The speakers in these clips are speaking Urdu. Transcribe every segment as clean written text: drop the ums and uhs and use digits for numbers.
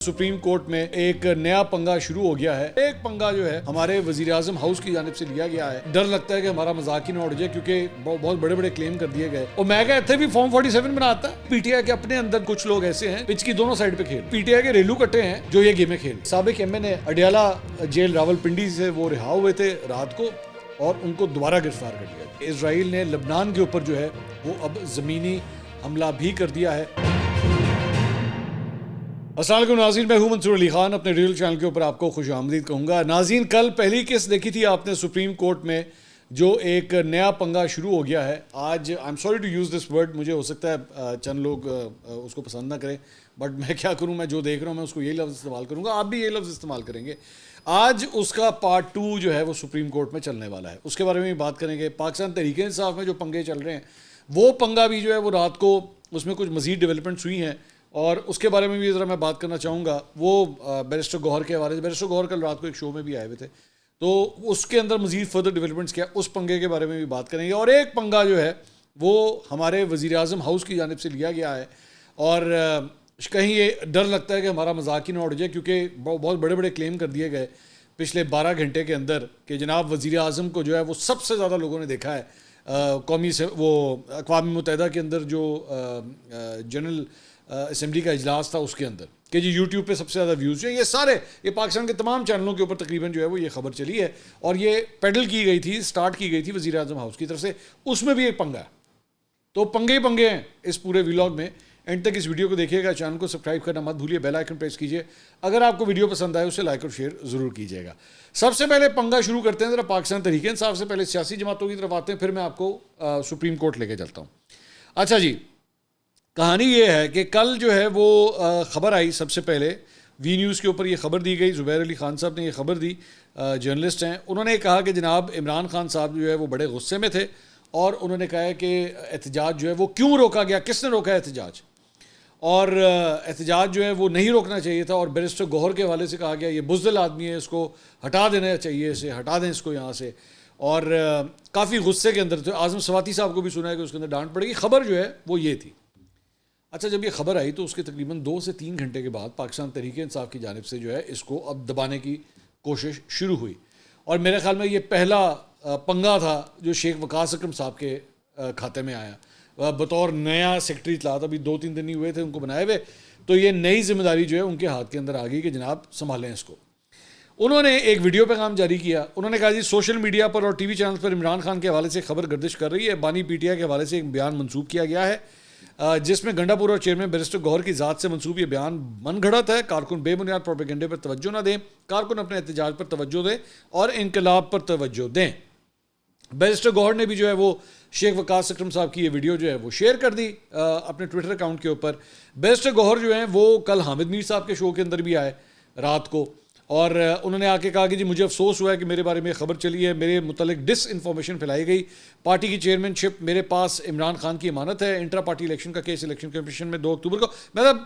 سپریم کورٹ میں ایک نیا پنگا شروع ہو گیا ہے. ایک پنگا جو ہے ہمارے وزیر اعظم ہاؤس کی جانب سے لیا گیا ہے. ڈر لگتا ہے کہ ہمارا مذاق ہی نہ اڑ جائے کیونکہ بہت بڑے بڑے کلیم کر دیے گئے. اور میں کہتے بھی فارم 47 بناتا ہے. پی ٹی آئی کے اپنے اندر کچھ لوگ ایسے ہیں پچ کی دونوں سائڈ پہ کھیل. پی ٹی آئی کے ریلو کٹے ہیں جو یہ گیمیں کھیل. سابق ایم این اے اڈیالہ جیل راولپنڈی سے وہ رہا ہوئے تھے رات کو اور ان کو دوبارہ گرفتار کر لیا. اسرائیل نے لبنان کے اوپر جو ہے وہ اب زمینی حملہ بھی کر دیا ہے. السلام علیکم ناظرین، میں ہوں منصور علی خان. اپنے ریل چینل کے اوپر آپ کو خوش آمدید کہوں گا. ناظرین، کل پہلی کیس دیکھی تھی آپ نے سپریم کورٹ میں جو ایک نیا پنگا شروع ہو گیا ہے. آج I'm sorry to use this word, مجھے ہو سکتا ہے چند لوگ اس کو پسند نہ کریں، بٹ میں کیا کروں، میں جو دیکھ رہا ہوں میں اس کو یہی لفظ استعمال کروں گا. آپ بھی یہ لفظ استعمال کریں گے. آج اس کا پارٹ 2 جو ہے وہ سپریم کورٹ میں چلنے والا ہے. اس کے بارے میں بھی بات کریں گے. پاکستان تحریک انصاف میں جو پنگے چل رہے ہیں وہ پنگا بھی جو ہے وہ رات کو اس میں کچھ مزید ڈیولپمنٹس ہوئی ہیں اور اس کے بارے میں بھی ذرا میں بات کرنا چاہوں گا. وہ بیرسٹر گوہر کے حوالے سے، بیرسٹر گوہر کل رات کو ایک شو میں بھی آئے ہوئے تھے تو اس کے اندر مزید فردر ڈیولپمنٹس کیا، اس پنگے کے بارے میں بھی بات کریں گے. اور ایک پنگا جو ہے وہ ہمارے وزیر اعظم ہاؤس کی جانب سے لیا گیا ہے اور کہیں یہ ڈر لگتا ہے کہ ہمارا مذاق ہی نہ اڑ جائے کیونکہ بہت بڑے بڑے کلیم کر دیے گئے پچھلے 12 گھنٹے کے اندر کہ جناب وزیر اعظم کو جو ہے وہ سب سے زیادہ لوگوں نے دیکھا ہے قومی سے وہ اقوام متحدہ کے اندر جو جنرل اسمبلی کا اجلاس تھا اس کے اندر کہ جی یوٹیوب پہ سب سے زیادہ ویوز ہیں. یہ پاکستان کے تمام چینلوں کے اوپر تقریباً جو ہے وہ یہ خبر چلی ہے اور یہ پیڈل کی گئی تھی، سٹارٹ کی گئی تھی وزیر اعظم ہاؤس کی طرف سے. اس میں بھی ایک پنگا ہے. تو پنگے ہی پنگے ہیں اس پورے ویلاگ میں. اینڈ تک اس ویڈیو کو دیکھیے گا. چینل کو سبسکرائب کرنا مت بھولیے، بیل آئیکن پریس کیجیے. اگر آپ کو ویڈیو پسند آئے اسے لائک اور شیئر ضرور کیجیے گا. سب سے پہلے پنگا شروع کرتے ہیں ذرا پاکستان تحریک انصاف سے. پہلے سیاسی جماعتوں کی طرف آتے ہیں، پھر میں آپ کو سپریم کورٹ لے کے چلتا ہوں. اچھا جی، کہانی یہ ہے کہ کل جو ہے وہ خبر آئی. سب سے پہلے وی نیوز کے اوپر یہ خبر دی گئی. زبیر علی خان صاحب نے یہ خبر دی، جرنلسٹ ہیں. انہوں نے کہا کہ جناب عمران خان صاحب جو ہے وہ بڑے غصے میں تھے اور انہوں نے کہا ہے کہ احتجاج جو ہے وہ کیوں روکا گیا، کس نے روکا ہے احتجاج، اور احتجاج جو ہے وہ نہیں روکنا چاہیے تھا. اور بیرسٹر گوہر کے حوالے سے کہا گیا یہ بزدل آدمی ہے، اس کو ہٹا دینا چاہیے، اسے ہٹا دیں اس کو یہاں سے. اور کافی غصے کے اندر تھے. اعظم سواتی صاحب کو بھی سنا ہے کہ اس کے اندر ڈانٹ پڑے گی. خبر جو ہے وہ یہ تھی. اچھا، جب یہ خبر آئی تو اس کے تقریباً 2 سے 3 گھنٹے کے بعد پاکستان تحریک انصاف کی جانب سے جو ہے اس کو اب دبانے کی کوشش شروع ہوئی. اور میرے خیال میں یہ پہلا پنگا تھا جو شیخ وقاص اکرم صاحب کے کھاتے میں آیا بطور نیا سیکرٹری اطلاعات. ابھی 2-3 دن ہی ہوئے تھے ان کو بنائے ہوئے، تو یہ نئی ذمہ داری جو ہے ان کے ہاتھ کے اندر آ گئی کہ جناب سنبھالیں اس کو. انہوں نے ایک ویڈیو پیغام جاری کیا. انہوں نے کہا جی سوشل میڈیا پر اور ٹی وی چینل پر عمران خان کے حوالے سے خبر گردش کر رہی ہے. بانی پی ٹی آئی کے حوالے سے ایک بیان منسوب کیا گیا ہے جس میں گنڈا پور اور چیئرمین بیرسٹر گوہر کی ذات سے منسوب یہ بیان من گھڑت ہے. کارکن بے بنیاد پروپیگنڈے پر توجہ نہ دیں، کارکن اپنے احتجاج پر توجہ دیں اور انقلاب پر توجہ دیں. بیرسٹر گوہر نے بھی جو ہے وہ شیخ وقاص اکرم صاحب کی یہ ویڈیو جو ہے وہ شیئر کر دی اپنے ٹویٹر اکاؤنٹ کے اوپر. بیرسٹر گوہر جو ہیں وہ کل حامد میر صاحب کے شو کے اندر بھی آئے رات کو اور انہوں نے آ کے کہا کہ جی مجھے افسوس ہوا ہے کہ میرے بارے میں خبر چلی ہے، میرے متعلق ڈس انفارمیشن پھیلائی گئی. پارٹی کی چیئرمین شپ میرے پاس عمران خان کی امانت ہے. انٹرا پارٹی الیکشن کا کیس الیکشن کمیشن میں 2 اکتوبر کو، مطلب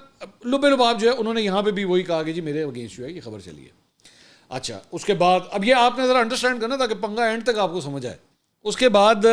لبے لباب جو ہے انہوں نے یہاں پہ بھی وہی کہا کہ جی میرے اگینسٹ جو ہے یہ خبر چلی ہے. اچھا، اس کے بعد اب یہ آپ نے ذرا انڈرسٹینڈ کرنا تاکہ پنگا اینڈ تک آپ کو سمجھ آئے. اس کے بعد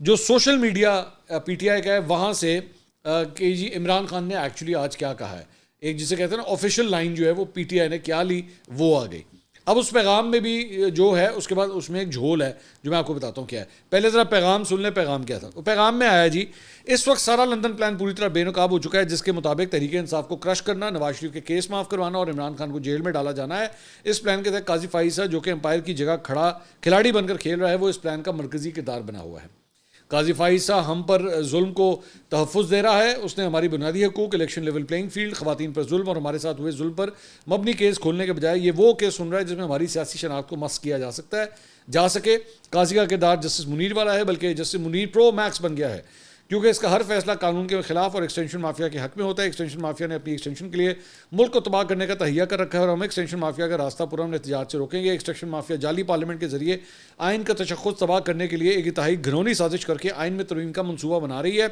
جو social media P T I کا ہے وہاں سے کہ جی عمران خان نے ایکچولی آج کیا کہا ہے، ایک جسے کہتے ہیں نا آفیشیل لائن جو ہے وہ پی ٹی آئی نے کیا لی وہ آ گئی. اب اس پیغام میں بھی جو ہے اس کے بعد اس میں ایک جھول ہے جو میں آپ کو بتاتا ہوں کیا ہے. پہلے ذرا پیغام سن لیں. پیغام کیا تھا؟ وہ پیغام میں آیا جی اس وقت سارا لندن پلان پوری طرح بے نقاب ہو چکا ہے جس کے مطابق تحریک انصاف کو کرش کرنا، نواز شریف کے کیس معاف کروانا اور عمران خان کو جیل میں ڈالا جانا ہے. اس پلان کے تحت قاضی فائزہ جو کہ امپائر کی جگہ کھلاڑی بن کر کھیل رہا ہے وہ اس پلان کا مرکزی کردار بنا ہوا ہے. قاضی فائزہ ہم پر ظلم کو تحفظ دے رہا ہے. اس نے ہماری بنیادی حقوق، الیکشن لیول پلینگ فیلڈ، خواتین پر ظلم اور ہمارے ساتھ ہوئے ظلم پر مبنی کیس کھولنے کے بجائے یہ وہ کیس سن رہا ہے جس میں ہماری سیاسی شناخت کو مس کیا جا سکے. قاضی کا کردار جسٹس منیر والا ہے بلکہ جسٹس منیر پرو میکس بن گیا ہے کیونکہ اس کا ہر فیصلہ قانون کے خلاف اور ایکسٹینشن مافیا کے حق میں ہوتا ہے. ایکسٹینشن مافیا نے اپنی ایکسٹینشن کے لیے ملک کو تباہ کرنے کا تہیہ کر رکھا ہے اور ہم ایکسٹینشن مافیا کا راستہ پرامن احتجاج سے روکیں گے. ایکسٹینشن مافیا جعلی پارلیمنٹ کے ذریعے آئین کا تشخص تباہ کرنے کے لیے ایک انتہائی گھنونی سازش کر کے آئین میں ترمیم کا منصوبہ بنا رہی ہے.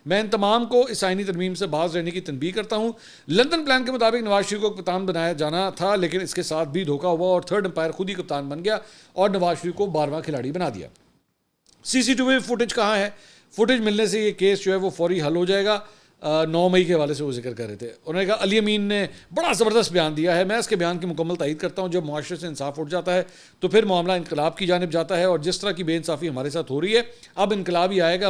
میں ان تمام کو اس آئینی ترمیم سے باز رہنے کی تنبیہ کرتا ہوں. لندن پلان کے مطابق نواز شریف کو کپتان بنایا جانا تھا لیکن اس کے ساتھ بھی دھوکہ ہوا اور تھرڈ امپائر خود ہی کپتان بن گیا اور نواز شریف کو 12واں کھلاڑی بنا دیا. سی سی ٹی وی فوٹیج کہاں ہے؟ فوٹیج ملنے سے یہ کیس جو ہے وہ فوری حل ہو جائے گا. 9 مئی کے حوالے سے وہ ذکر کر رہے تھے. انہوں نے کہا علی امین نے بڑا زبردست بیان دیا ہے, میں اس کے بیان کی مکمل تائید کرتا ہوں. جب معاشرے سے انصاف اٹھ جاتا ہے تو پھر معاملہ انقلاب کی جانب جاتا ہے, اور جس طرح کی بے انصافی ہمارے ساتھ ہو رہی ہے اب انقلاب ہی آئے گا.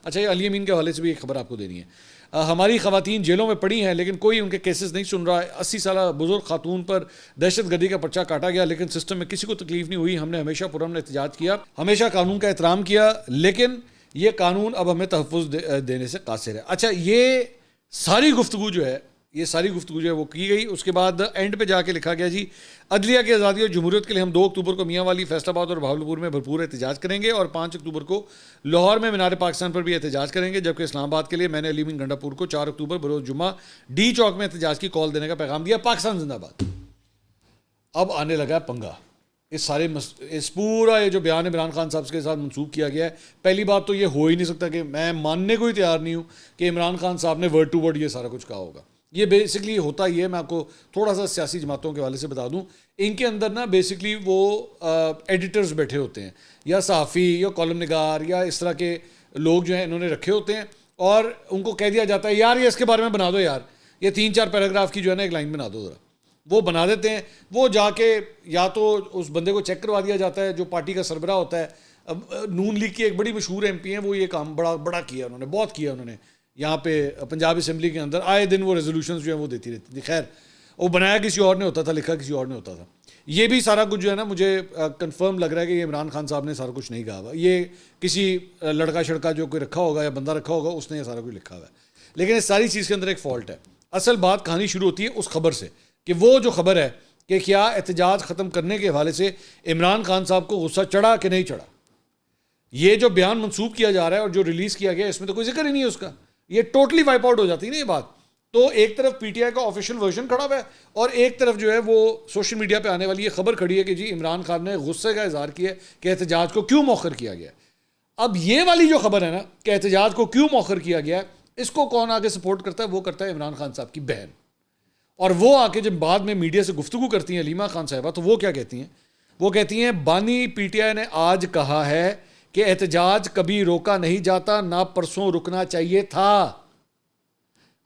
اچھا یہ علی امین کے حوالے سے بھی ایک خبر آپ کو دینی ہے. ہماری خواتین جیلوں میں پڑی ہیں لیکن کوئی ان کے کیسز نہیں سن رہا ہے. 80 سالہ بزرگ خاتون پر دہشت گردی کا پرچہ کاٹا گیا لیکن سسٹم میں کسی کو تکلیف نہیں ہوئی. ہم نے ہمیشہ پرامن احتجاج کیا, ہمیشہ قانون کا احترام کیا, لیکن یہ قانون اب ہمیں تحفظ دینے سے قاصر ہے. اچھا یہ ساری گفتگو جو ہے وہ کی گئی. اس کے بعد اینڈ پہ جا کے لکھا گیا جی عدلیہ کی آزادی اور جمہوریت کے لیے ہم 2 اکتوبر کو میاں والی, فیصل آباد اور بہاولپور میں بھرپور احتجاج کریں گے, اور 5 اکتوبر کو لاہور میں مینار پاکستان پر بھی احتجاج کریں گے. جبکہ اسلام آباد کے لیے میں نے علی امین گنڈا پور کو 4 اکتوبر بروز جمعہ ڈی چوک میں احتجاج کی کال دینے کا پیغام دیا. پاکستان زندہ باد. اب آنے لگا ہے پنگا. اس پورا یہ جو بیان عمران خان صاحب کے ساتھ منسوخ کیا گیا ہے, پہلی بات تو یہ ہو ہی نہیں سکتا کہ میں ماننے کو ہی تیار نہیں ہوں کہ عمران خان صاحب نے ورڈ ٹو ورڈ یہ سارا کچھ کہا ہوگا. یہ بیسکلی ہوتا ہی ہے, میں آپ کو تھوڑا سا سیاسی جماعتوں کے حوالے سے بتا دوں, ان کے اندر نا بیسکلی وہ ایڈیٹرز بیٹھے ہوتے ہیں یا صحافی یا کالم نگار یا اس طرح کے لوگ جو ہیں انہوں نے رکھے ہوتے ہیں, اور ان کو کہہ دیا جاتا ہے یار یہ اس کے بارے میں بنا دو, یار یہ 3-4 پیراگراف کی جو ہے نا ایک لائن بنا دو ذرا. وہ بنا دیتے ہیں. وہ جا کے یا تو اس بندے کو چیک کروا دیا جاتا ہے جو پارٹی کا سربراہ ہوتا ہے. نون لیگ کی ایک بڑی مشہور ایم پی ہیں, وہ یہ کام بڑا کیا انہوں نے, بہت کیا انہوں نے یہاں پہ پنجاب اسمبلی کے اندر. آئے دن وہ ریزولوشنز جو ہیں وہ دیتی رہتی تھی. خیر وہ بنایا کسی اور نے ہوتا تھا, لکھا کسی اور نے ہوتا تھا. یہ بھی سارا کچھ جو ہے نا مجھے کنفرم لگ رہا ہے کہ یہ عمران خان صاحب نے سارا کچھ نہیں کہا ہوا. یہ کسی لڑکا شڑکا جو کوئی رکھا ہوگا یا بندہ رکھا ہوگا اس نے یہ سارا کچھ لکھا ہوا ہے. لیکن اس ساری چیز کے اندر ایک فالٹ ہے. اصل بات کہانی شروع ہوتی ہے اس خبر سے کہ وہ جو خبر ہے کہ کیا احتجاج ختم کرنے کے حوالے سے عمران خان صاحب کو غصہ چڑھا کہ نہیں چڑھا. یہ جو بیان منسوخ کیا جا رہا ہے اور جو ریلیز کیا گیا اس میں تو کوئی ذکر ہی نہیں ہے اس کا. یہ ٹوٹلی وائپ آؤٹ ہو جاتی ہے نا یہ بات. تو ایک طرف پی ٹی آئی کا آفیشیل ورژن کھڑا ہوا ہے اور ایک طرف جو ہے وہ سوشل میڈیا پہ آنے والی یہ خبر کھڑی ہے کہ جی عمران خان نے غصے کا اظہار کیا کہ احتجاج کو کیوں مؤخر کیا گیا. اب یہ والی جو خبر ہے نا کہ احتجاج کو کیوں مؤخر کیا گیا, اس کو کون آگے سپورٹ کرتا ہے؟ وہ کرتا ہے عمران خان صاحب کی بہن. اور وہ آ کے جب بعد میں میڈیا سے گفتگو کرتی ہیں علیمہ خان صاحبہ, تو وہ کیا کہتی ہیں؟ وہ کہتی ہیں بانی پی ٹی آئی نے آج کہا ہے کہ احتجاج کبھی روکا نہیں جاتا, نہ پرسوں رکنا چاہیے تھا.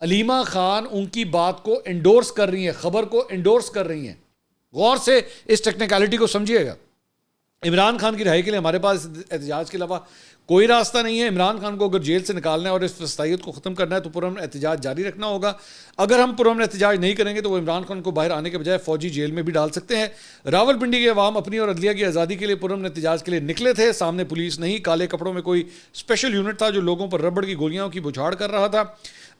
علیمہ خان ان کی بات کو انڈورس کر رہی ہیں, خبر کو انڈورس کر رہی ہیں. غور سے اس ٹیکنیکلٹی کو سمجھیے گا. عمران خان کی رہائی کے لیے ہمارے پاس احتجاج کے علاوہ کوئی راستہ نہیں ہے. عمران خان کو اگر جیل سے نکالنا ہے اور اس فسطائیت کو ختم کرنا ہے تو پرامن احتجاج جاری رکھنا ہوگا. اگر ہم پرامن احتجاج نہیں کریں گے تو وہ عمران خان کو باہر آنے کے بجائے فوجی جیل میں بھی ڈال سکتے ہیں. راولپنڈی کے عوام اپنی اور عدلیہ کی آزادی کے لیے پرامن احتجاج کے لیے نکلے تھے. سامنے پولیس نہیں, کالے کپڑوں میں کوئی اسپیشل یونٹ تھا جو لوگوں پر ربڑ کی گولیاں کی بچھاڑ کر رہا تھا.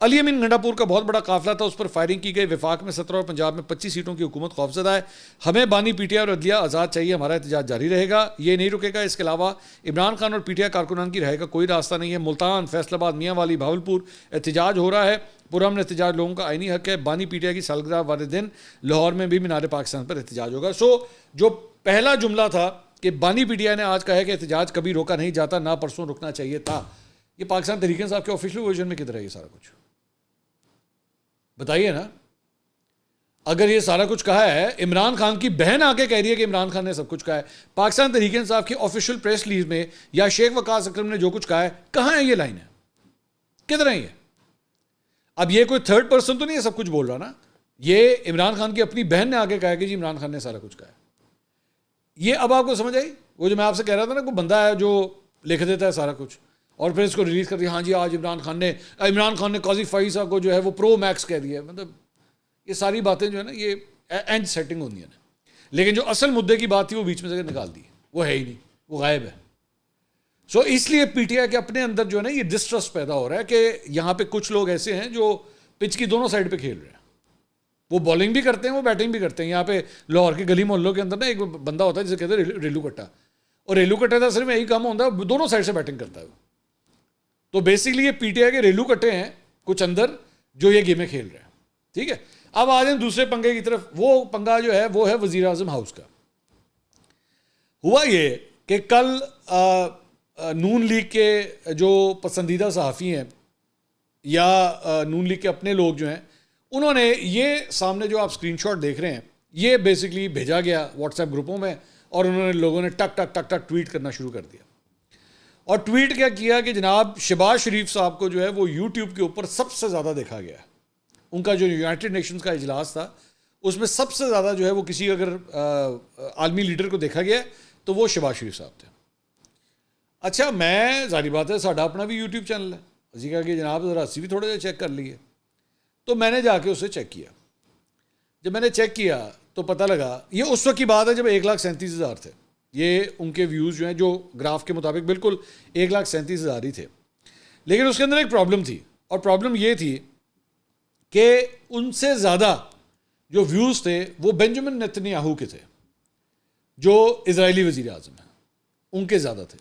علی امین گنڈا پور کا بہت بڑا قافلہ تھا, اس پر فائرنگ کی گئی. وفاق میں 17 اور پنجاب میں 25 سیٹوں کی حکومت خوفزدہ ہے. ہمیں بانی پی ٹی آئی اور عدلیہ آزاد چاہیے. ہمارا احتجاج جاری رہے گا, یہ نہیں رکے گا. اس کے علاوہ عمران خان اور پی ٹی آئی کارکنان کی رہائی کا کوئی راستہ نہیں ہے. ملتان, فیصل آباد, میاں والی, بہاولپور احتجاج ہو رہا ہے. پرامن احتجاج لوگوں کا آئینی حق ہے. بانی پی ٹی آئی کی سالگرہ والے دن لاہور میں بھی مینار پاکستان پر احتجاج ہوگا. جو پہلا جملہ تھا کہ بانی پی ٹی آئی نے آج کہا ہے کہ احتجاج کبھی روکا نہیں جاتا, نہ پرسوں رکنا چاہیے تھا, یہ پاکستان تحریک انصاف کے آفیشیل ورژن میں کدھر ہے یہ سارا کچھ؟ بتائیے نا. اگر یہ سارا کچھ کہا ہے, عمران خان کی بہن آ کے کہہ رہی ہے کہ عمران خان نے سب کچھ کہا ہے. پاکستان تحریک انصاف کی آفیشیل پریس ریلیز میں یا شیخ وقاص اکرم نے جو کچھ کہا ہے, کہاں ہے یہ لائن ہے؟ کدھر ہے یہ؟ اب یہ کوئی تھرڈ پرسن تو نہیں ہے سب کچھ بول رہا نا. یہ عمران خان کی اپنی بہن نے آ کے کہا کہ جی عمران خان نے سارا کچھ کہا ہے. یہ اب آپ کو سمجھ آئی؟ وہ جو میں آپ سے کہہ رہا تھا نا, کوئی بندہ ہے جو لکھ دیتا ہے سارا کچھ اور پھر اس کو ریلیز کر دیا, ہاں جی آج عمران خان نے قاضی فائز صاحب کو جو ہے وہ پرو میکس کہہ دیا. مطلب یہ ساری باتیں جو ہے نا یہ اینڈ سیٹنگ ہوتی ہیں. لیکن جو اصل مدعے کی بات تھی وہ بیچ میں سے نکال دی, وہ ہے ہی نہیں, وہ غائب ہے. سو اس لیے پی ٹی آئی کے اپنے اندر جو ہے نا یہ ڈسٹرسٹ پیدا ہو رہا ہے کہ یہاں پہ کچھ لوگ ایسے ہیں جو پچ کی دونوں سائڈ پہ کھیل رہے ہیں. وہ بالنگ بھی کرتے ہیں, وہ بیٹنگ بھی کرتے ہیں. یہاں پہ لاہور کے گلی محلوں کے اندر نا ایک بندہ ہوتا ہے جسے کہتے ہیں ریلو کٹا, اور ریلو کٹے کا صرف یہی کام ہوتا ہے, دونوں سائڈ سے بیٹنگ کرتا ہے. تو بیسکلی یہ پی ٹی آئی کے ریلو کٹے ہیں کچھ اندر جو یہ گیمیں کھیل رہے ہیں. ٹھیک ہے, اب آ جائیں دوسرے پنگے کی طرف. وہ پنگا جو ہے وہ ہے وزیر اعظم ہاؤس کا. ہوا یہ کہ کل نون لیگ کے جو پسندیدہ صحافی ہیں یا نون لیگ کے اپنے لوگ جو ہیں, انہوں نے یہ سامنے جو آپ اسکرین شاٹ دیکھ رہے ہیں یہ بیسکلی بھیجا گیا واٹس ایپ گروپوں میں, اور انہوں نے لوگوں نے ٹک ٹک ٹک ٹک ٹویٹ کرنا شروع کر دیا. اور ٹویٹ کیا کیا کہ جناب شہباز شریف صاحب کو جو ہے وہ یوٹیوب کے اوپر سب سے زیادہ دیکھا گیا ہے. ان کا جو یونائٹڈ نیشنز کا اجلاس تھا اس میں سب سے زیادہ جو ہے وہ کسی اگر عالمی لیڈر کو دیکھا گیا تو وہ شہباز شریف صاحب تھے. اچھا میں ظاہری بات ہے ساڈا اپنا بھی یوٹیوب چینل ہے, اسی کہا کہ جناب ذرا اسی بھی تھوڑے جہے چیک کر لیے. تو میں نے جا کے اسے چیک کیا. جب میں نے چیک کیا تو پتہ لگا, یہ اس وقت کی بات ہے جب 1,37,000 تھے, یہ ان کے ویوز جو ہیں جو گراف کے مطابق بالکل 1,37,000 ہی تھے. لیکن اس کے اندر ایک پرابلم تھی, اور پرابلم یہ تھی کہ ان سے زیادہ جو ویوز تھے وہ بنجمن نیتنیاہو کے تھے جو اسرائیلی وزیر اعظم ہیں, ان کے زیادہ تھے.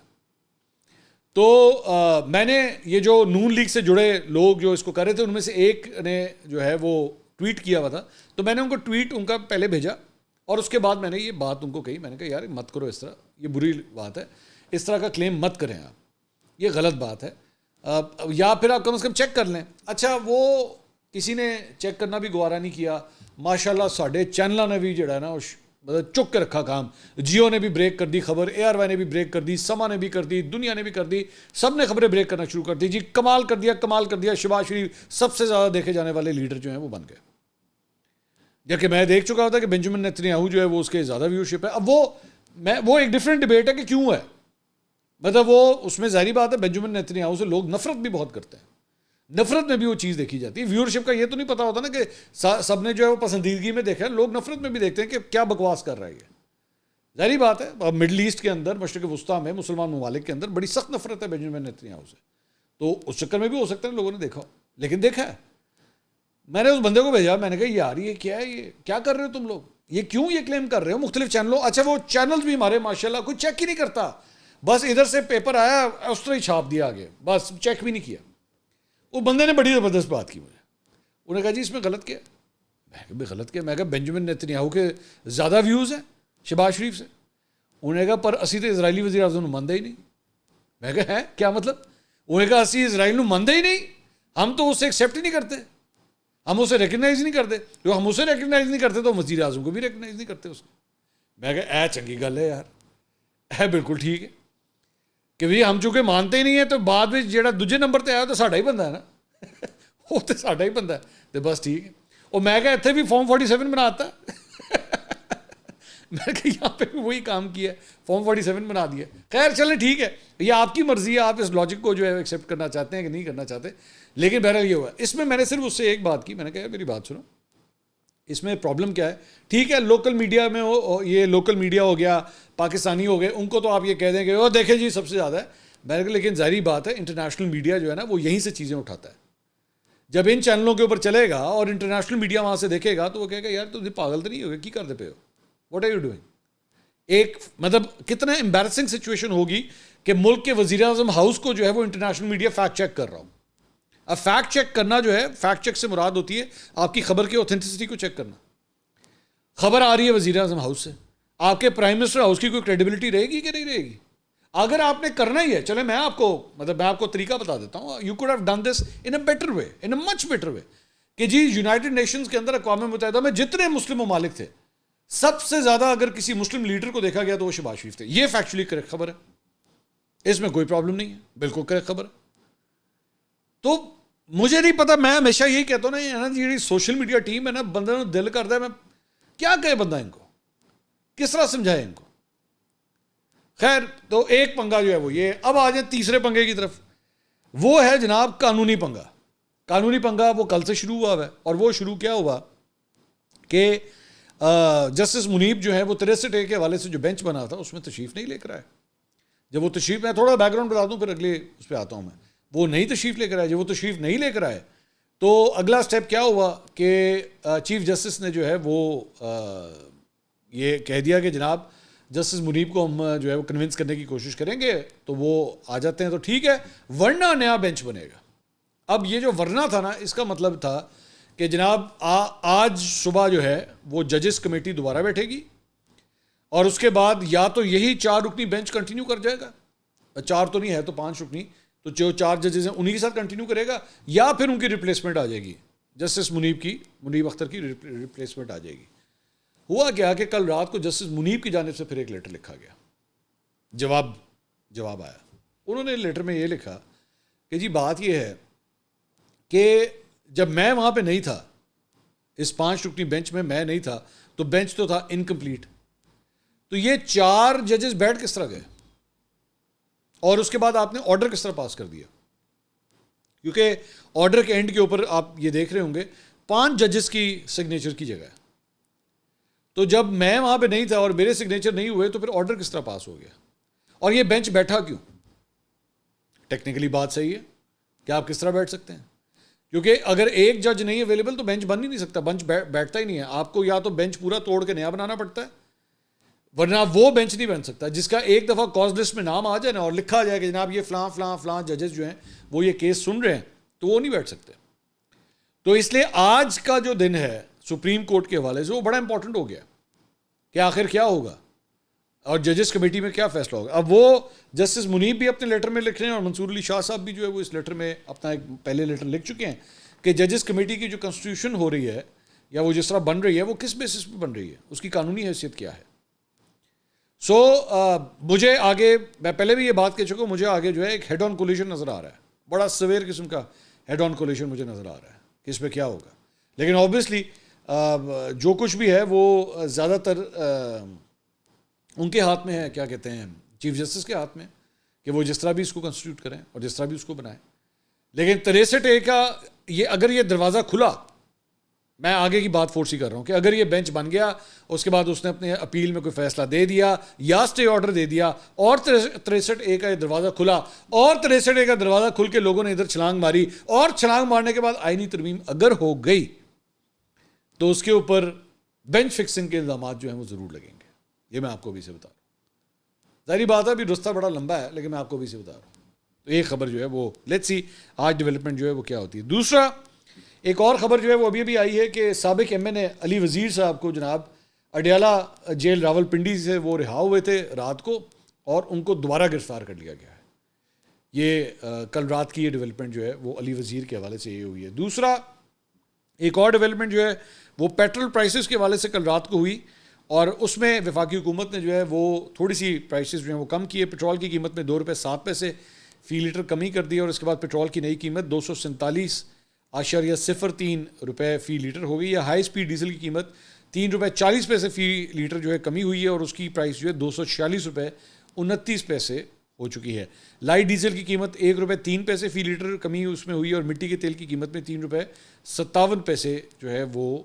تو میں نے یہ جو نون لیگ سے جڑے لوگ جو اس کو کر رہے تھے ان میں سے ایک نے جو ہے وہ ٹویٹ کیا ہوا تھا, تو میں نے ان کو ٹویٹ ان کا پہلے بھیجا اور اس کے بعد میں نے یہ بات ان کو کہی. میں نے کہا یار مت کرو اس طرح, یہ بری بات ہے, اس طرح کا کلیم مت کریں آپ, یہ غلط بات ہے, یا پھر آپ کم از کم چیک کر لیں. اچھا وہ کسی نے چیک کرنا بھی گوارا نہیں کیا. ماشاء اللہ ساڈے چینلوں نے بھی جڑا ہے نا مطلب چک کے رکھا کام. جیو نے بھی بریک کر دی خبر, ARY نے بھی بریک کر دی, سما نے بھی کر دی, دنیا نے بھی کر دی, سب نے خبریں بریک کرنا شروع کر دی. جی کمال کر دیا, کمال کر دیا, شہباز شریف سب سے زیادہ دیکھے جانے والے لیڈر جو ہیں وہ بن گئے. جبکہ میں دیکھ چکا ہوتا کہ بنجمن نیتنیاہو جو ہے وہ اس کے زیادہ ویورشپ ہے. اب وہ ایک ڈفرینٹ ڈبیٹ ہے کہ کیوں ہے, مطلب وہ اس میں ظاہری بات ہے بنجمن نیتنیاہو سے لوگ نفرت بھی بہت کرتے ہیں, نفرت میں بھی وہ چیز دیکھی جاتی ہے. ویورشپ کا یہ تو نہیں پتا ہوتا نا کہ سب نے جو ہے وہ پسندیدگی میں دیکھا ہے, لوگ نفرت میں بھی دیکھتے ہیں کہ کیا بکواس کر رہا ہے یہ. ظاہری بات ہے اب مڈل ایسٹ کے اندر, مشرق وسطیٰ میں مسلمان ممالک کے اندر بڑی سخت نفرت ہے بنجمن نیتنیاہو سے, تو اس چکر میں بھی ہو سکتا ہے لوگوں نے دیکھا ہو, لیکن دیکھا ہے. میں نے اس بندے کو بھیجا, میں نے کہا یار یہ کیا ہے, یہ کیا کر رہے ہو تم لوگ, یہ کیوں یہ کلیم کر رہے ہو مختلف چینلوں. اچھا وہ چینل بھی ہمارے ماشاءاللہ کوئی چیک ہی نہیں کرتا, بس ادھر سے پیپر آیا اس طرح ہی چھاپ دیا آگے, بس چیک بھی نہیں کیا. وہ بندے نے بڑی زبردست بات کی مجھے, انہوں نے کہا جی اس میں غلط کیا. میں کہا غلط کیا, میں کہا بنجمن نیتنیاہو کے زیادہ ویوز ہیں شہباز شریف سے. انہوں نے کہا پر اسی تو اسرائیلی وزیر اعظم نو مانتے ہی نہیں. میں کہا ہے کیا مطلب. انہوں نے کہا اسی اسرائیل نو مانتے ہی نہیں, ہم تو اسے ایکسیپٹ ہی نہیں کرتے, ہم اسے ریکگنائز نہیں کرتے. جو ہم اسے ریکگنائز نہیں کرتے تو وزیر اعظم کو بھی ریکگنائز نہیں کرتے اس کو. میں کہا اے چنگی گل ہے یار, اے بالکل ٹھیک ہے کہ بھائی ہم چونکہ مانتے ہی نہیں ہیں تو بعد میں جہاں دوجے نمبر تے آیا تو ساڈا ہی بندہ ہے نا, وہ تو ساڈا ہی بندہ ہے, تو بس ٹھیک ہے. اور میں کہا اتنے بھی فارم 47 بناتا میں کہ یہاں پہ بھی وہی کام کیا ہے, فارم 47 بنا دیا. خیر چلیں ٹھیک ہے, یہ آپ کی مرضی ہے, آپ اس لاجک کو جو ہے ایکسیپٹ کرنا چاہتے ہیں کہ نہیں کرنا چاہتے. لیکن بہرحال یہ ہوا, اس میں نے صرف اس سے ایک بات کی. میں نے کہا میری بات سنو, اس میں پرابلم کیا ہے. ٹھیک ہے لوکل میڈیا میں یہ لوکل میڈیا ہو گیا, پاکستانی ہو گئے, ان کو تو آپ یہ کہہ دیں کہ وہ دیکھیں جی سب سے زیادہ ہے. میں نے کہا لیکن ظاہری بات ہے انٹرنیشنل میڈیا جو ہے نا وہ یہیں سے چیزیں اٹھاتا ہے. جب ان چینلوں کے اوپر چلے گا اور انٹرنیشنل میڈیا وہاں سے دیکھے گا تو وہ کہے گا یار تم پاگل تو نہیں ہوگے, کی کرتے پہ ہو, واٹ آر یو ڈوئنگ. ایک مطلب کتنا امبیرسنگ سچویشن ہوگی کہ ملک کے وزیر اعظم ہاؤس کو جو ہے وہ انٹرنیشنل میڈیا فیکٹ چیک کر رہا ہوں. اب فیکٹ چیک کرنا جو ہے, فیکٹ چیک سے مراد ہوتی ہے آپ کی خبر کی اوتھینٹسٹی کو چیک کرنا. خبر آ رہی ہے وزیر اعظم ہاؤس سے, آپ کے پرائم منسٹر ہاؤس کی کوئی کریڈیبلٹی رہے گی کہ نہیں رہے گی. اگر آپ نے کرنا ہی ہے, چلے میں آپ کو طریقہ بتا دیتا ہوں, you could have done this in a better way, in a much better way, کہ جی یونائٹڈ نیشنز کے اندر اقوام متحدہ میں جتنے مسلم ممالک تھے سب سے زیادہ اگر کسی مسلم لیڈر کو دیکھا گیا تو وہ شہباز شریف تھے. یہ فیکچولی کریکٹ خبر ہے, اس میں کوئی پرابلم نہیں ہے, بالکل کریکٹ خبر ہے. تو مجھے نہیں پتا, میں ہمیشہ یہی کہتا ہوں نا, یہ سوشل میڈیا ٹیم ہے نا, بندہ دل کرتا ہے میں کیا کہے بندہ, ان کو کس طرح سمجھائے ان کو. خیر تو ایک پنگا جو ہے وہ یہ. اب آ جائیں تیسرے پنگے کی طرف, وہ ہے جناب قانونی پنگا. قانونی پنگا وہ کل سے شروع ہوا ہے, اور وہ شروع کیا ہوا کہ جسٹس منیب جو ہے وہ 63A کے حوالے سے جو بینچ بنا تھا اس میں تشریف نہیں لے کر آئے. جب وہ تشریف, میں تھوڑا بیک گراؤنڈ بتا دوں پھر اگلے اس پہ آتا ہوں میں, وہ نہیں تشریف لے کر آئے. جب وہ تشریف نہیں لے کر آئے تو اگلا سٹیپ کیا ہوا کہ چیف جسٹس نے جو ہے وہ یہ کہہ دیا کہ جناب جسٹس منیب کو ہم جو ہے وہ کنونس کرنے کی کوشش کریں گے, تو وہ آ جاتے ہیں تو ٹھیک ہے, ورنہ نیا بینچ بنے گا. اب یہ جو ورنہ تھا نا, اس کا مطلب تھا کہ جناب آج صبح جو ہے وہ ججز کمیٹی دوبارہ بیٹھے گی, اور اس کے بعد یا تو یہی 4 رکنی بینچ کنٹینیو کر جائے گا, 4 تو نہیں ہے تو 5 رکنی, تو جو 4 ججز ہیں انہی کے ساتھ کنٹینیو کرے گا, یا پھر ان کی ریپلیسمنٹ آ جائے گی, جسٹس منیب اختر کی ریپلیسمنٹ آ جائے گی. ہوا کیا کہ کل رات کو جسٹس منیب کی جانب سے پھر ایک لیٹر لکھا گیا, جواب آیا. انہوں نے لیٹر میں یہ لکھا کہ جی بات یہ ہے کہ جب میں وہاں پہ نہیں تھا, اس 5 رکنی بینچ میں نہیں تھا, تو بینچ تو تھا انکمپلیٹ. تو یہ 4 ججز بیٹھ کس طرح گئے, اور اس کے بعد آپ نے آرڈر کس طرح پاس کر دیا؟ کیونکہ آرڈر کے اینڈ کے اوپر آپ یہ دیکھ رہے ہوں گے 5 ججز کی سگنیچر کی جگہ ہے. تو جب میں وہاں پہ نہیں تھا اور میرے سگنیچر نہیں ہوئے تو پھر آرڈر کس طرح پاس ہو گیا؟ اور یہ بینچ بیٹھا کیوں؟ ٹیکنیکلی بات صحیح ہے کہ آپ کس طرح بیٹھ سکتے ہیں, کیونکہ اگر ایک جج نہیں اویلیبل تو بینچ بن ہی نہیں سکتا, بینچ بیٹھتا ہی نہیں ہے. آپ کو یا تو بینچ پورا توڑ کے نیا بنانا پڑتا ہے, ورنہ وہ بینچ نہیں بن سکتا جس کا ایک دفعہ کاز لسٹ میں نام آ جائے نا اور لکھا جائے کہ جناب یہ فلاں فلاں فلاں ججز جو ہیں وہ یہ کیس سن رہے ہیں, تو وہ نہیں بیٹھ سکتے. تو اس لیے آج کا جو دن ہے سپریم کورٹ کے حوالے سے وہ بڑا امپورٹنٹ ہو گیا کہ آخر کیا ہوگا اور ججز کمیٹی میں کیا فیصلہ ہوگا. اب وہ جسٹس منیب بھی اپنے لیٹر میں لکھ رہے ہیں اور منصور علی شاہ صاحب بھی جو ہے وہ اس لیٹر میں اپنا ایک پہلے لیٹر لکھ چکے ہیں کہ ججز کمیٹی کی جو کنسٹیٹیوشن ہو رہی ہے یا وہ جس طرح بن رہی ہے وہ کس بیسس پہ بن رہی ہے, اس کی قانونی حیثیت کیا ہے. سو مجھے آگے, میں پہلے بھی یہ بات کہہ چکا ہوں, مجھے آگے جو ہے ایک ہیڈ آن کولیشن نظر آ رہا ہے, بڑا سویر قسم کا ہیڈ آن کولیشن مجھے نظر آ رہا ہے کہ اس پہ کیا ہوگا. لیکن آبویسلی جو کچھ بھی ہے وہ زیادہ تر ان کے ہاتھ میں ہے, کیا کہتے ہیں, چیف جسٹس کے ہاتھ میں, کہ وہ جس طرح بھی اس کو کنسٹیٹیوٹ کریں اور جس طرح بھی اس کو بنائیں. لیکن 63A کا یہ اگر یہ دروازہ کھلا, میں آگے کی بات فورس ہی کر رہا ہوں کہ اگر یہ بینچ بن گیا, اس کے بعد اس نے اپنے اپیل میں کوئی فیصلہ دے دیا یا اسٹے آرڈر دے دیا اور 63A کا یہ دروازہ کھلا اور 63A کا دروازہ کھل کے لوگوں نے ادھر چھلانگ ماری اور چھلانگ مارنے کے بعد آئینی ترمیم اگر ہو گئی تو اس کے اوپر بینچ فکسنگ کے الزامات جو ہیں وہ ضرور لگیں گے. یہ میں آپ کو بھی سے بتا رہا ہوں. ظاہری بات ہے ابھی رستہ بڑا لمبا ہے, لیکن میں آپ کو بھی سے بتا رہا ہوں. تو ایک خبر جو ہے وہ لیٹس سی آج ڈیولپمنٹ جو ہے وہ کیا ہوتی ہے. دوسرا ایک اور خبر جو ہے وہ ابھی آئی ہے کہ سابق ایم این اے علی وزیر صاحب کو جناب اڈیالہ جیل راول پنڈی سے وہ رہا ہوئے تھے رات کو, اور ان کو دوبارہ گرفتار کر لیا گیا ہے. یہ کل رات کی یہ ڈیولپمنٹ جو ہے وہ علی وزیر کے حوالے سے یہ ہوئی ہے. دوسرا ایک اور ڈیولپمنٹ جو ہے وہ پیٹرول پرائسز کے حوالے سے کل رات کو ہوئی, اور اس میں وفاقی حکومت نے جو ہے وہ تھوڑی سی پرائسز جو ہیں وہ کم کیے. پیٹرول کی قیمت میں 2 روپے 7 پیسے فی لیٹر کمی کر دی, اور اس کے بعد پیٹرول کی نئی قیمت 247.03 روپے فی لیٹر ہو گئی. یا ہائی سپیڈ ڈیزل کی قیمت 3 روپے 40 پیسے فی لیٹر جو ہے کمی ہوئی ہے, اور اس کی پرائس جو ہے 246 روپے 29 پیسے ہو چکی ہے. لائٹ ڈیزل کی قیمت 1 روپے 3 پیسے فی لیٹر کمی اس میں ہوئی ہے, اور مٹی کے تیل کی قیمت میں 3 روپے 57 پیسے جو ہے وہ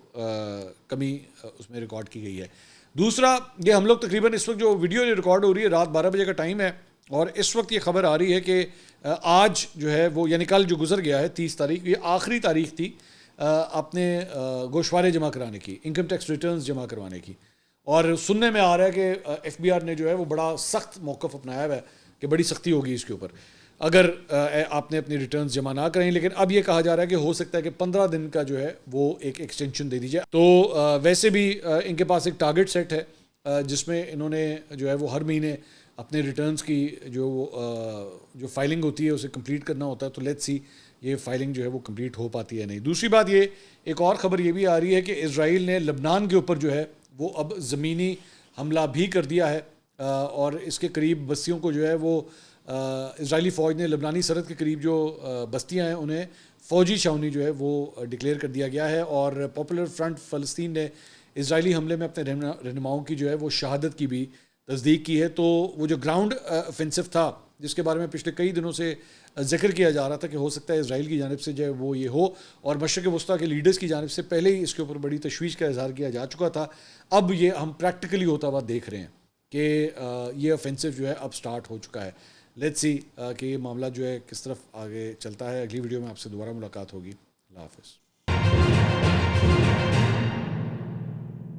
کمی اس میں ریکارڈ کی گئی ہے. دوسرا یہ ہم لوگ تقریباً اس وقت جو ویڈیو ریکارڈ ہو رہی ہے رات 12 بجے کا ٹائم ہے, اور اس وقت یہ خبر آ رہی ہے کہ آج جو ہے وہ یعنی کل جو گزر گیا ہے 30 تاریخ, یہ آخری تاریخ تھی اپنے گوشوارے جمع کرانے کی, انکم ٹیکس ریٹرنز جمع کروانے کی. اور سننے میں آ رہا ہے کہ ایف بی آر نے جو ہے وہ بڑا سخت موقف اپنایا ہوا ہے کہ بڑی سختی ہوگی اس کے اوپر اگر آپ نے اپنی ریٹرنز جمع نہ کریں. لیکن اب یہ کہا جا رہا ہے کہ ہو سکتا ہے کہ 15 دن کا جو ہے وہ ایک ایکسٹینشن دے دی جائے. تو ویسے بھی ان کے پاس ایک ٹارگٹ سیٹ ہے جس میں انہوں نے جو ہے وہ ہر مہینے اپنے ریٹرنز کی جو فائلنگ ہوتی ہے اسے کمپلیٹ کرنا ہوتا ہے. تو لیٹس سی یہ فائلنگ جو ہے وہ کمپلیٹ ہو پاتی ہے نہیں. دوسری بات یہ ایک اور خبر یہ بھی آ رہی ہے کہ اسرائیل نے لبنان کے اوپر جو ہے وہ اب زمینی حملہ بھی کر دیا ہے, اور اس کے قریب بستیوں کو جو ہے وہ اسرائیلی فوج نے لبنانی سرحد کے قریب جو بستیاں ہیں انہیں فوجی چھاونی جو ہے وہ ڈکلیئر کر دیا گیا ہے. اور پاپولر فرنٹ فلسطین نے اسرائیلی حملے میں اپنے رہنماؤں کی جو ہے وہ شہادت کی بھی تصدیق کی ہے. تو وہ جو گراؤنڈ offensive تھا جس کے بارے میں پچھلے کئی دنوں سے ذکر کیا جا رہا تھا کہ ہو سکتا ہے اسرائیل کی جانب سے جو ہے وہ یہ ہو, اور مشرق وسطیٰ کے لیڈرز کی جانب سے پہلے ہی اس کے اوپر بڑی تشویش کا اظہار کیا جا چکا تھا. اب یہ ہم پریکٹیکلی ہوتا ہوا دیکھ رہے ہیں کہ یہ offensive جو ہے اب سٹارٹ ہو چکا ہے. لیٹس سی کہ یہ معاملہ جو ہے کس طرف آگے چلتا ہے. اگلی ویڈیو میں آپ سے دوبارہ ملاقات ہوگی. اللہ حافظ.